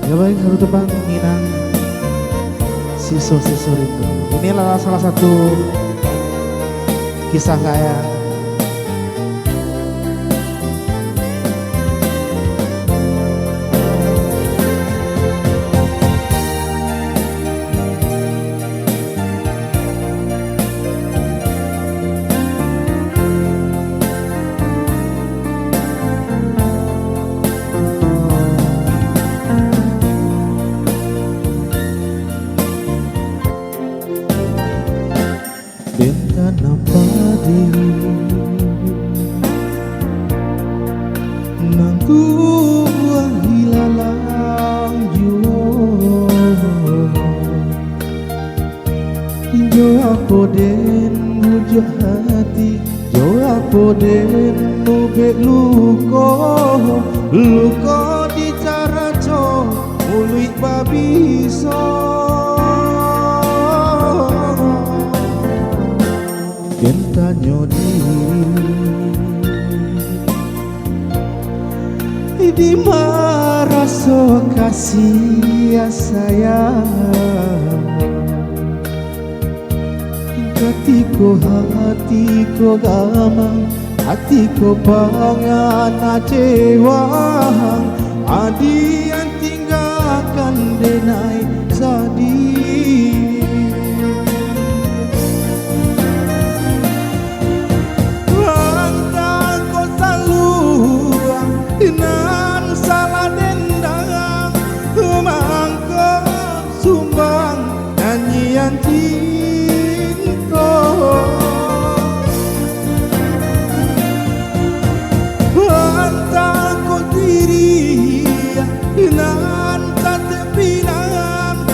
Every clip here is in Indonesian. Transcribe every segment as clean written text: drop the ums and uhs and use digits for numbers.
Ya baik, satu tebang Minang Siso-siso rindu. Inilah salah satu kisah saya. Bentana padi nangguang hilalang jo aku den bujuk hati jo aku den nubek luko di cara co muluit babi Kentanyo di maraso kasih sayang hatiku gamang hatiku pangan acewang adi yang tinggalkan denai sadih nan salah dendang mangko sumbang nyanyian cinta antaku diri nan tatepinang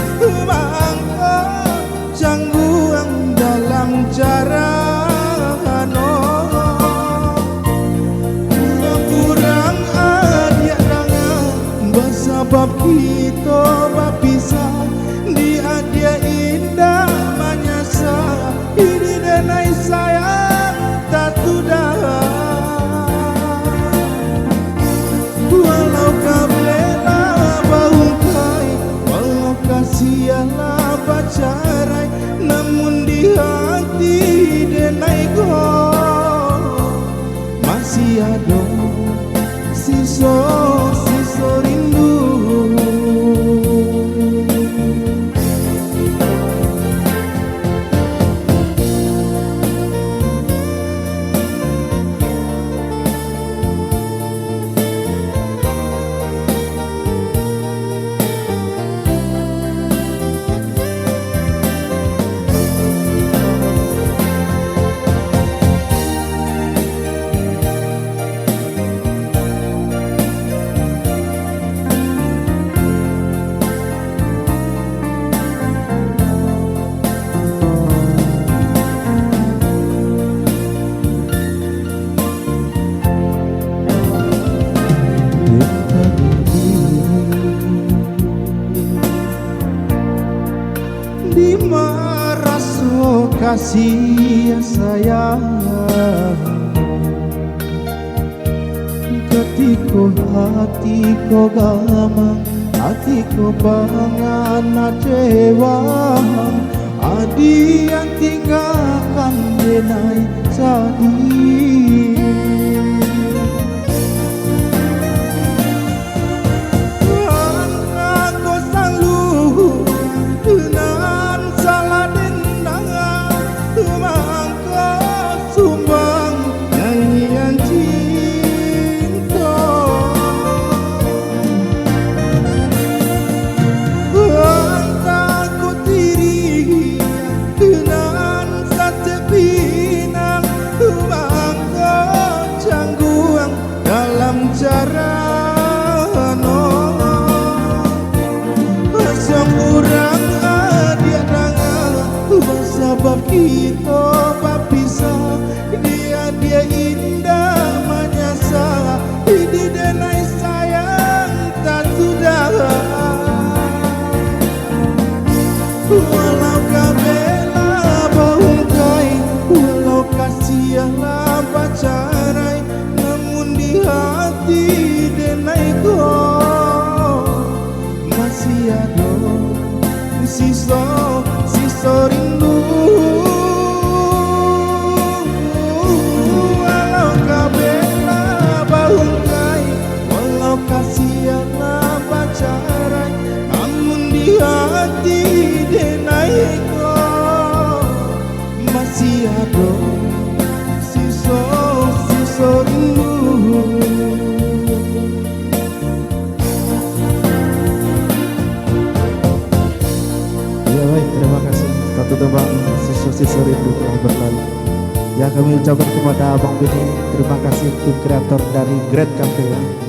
mangko cangguang dalam cara sebab kita berpisah dia indah menyasa ini denai sayang tak sudah walau kabela baukai walau kasihanlah pacarai namun di hati denai go masih ada siso rindu di maraso kasih sayang ketika hatiku gamang hatiku pangan acewang adi yang tinggalkan denai sadih sebab kita berpisah dia indah menyasa ini denai sayang tak sudah walau kabela baukai walau kasihanlah pacarai namun di hati denai go ucapkan kepada Abang Beni, terima kasih tim kreator dari Great Cafe ya.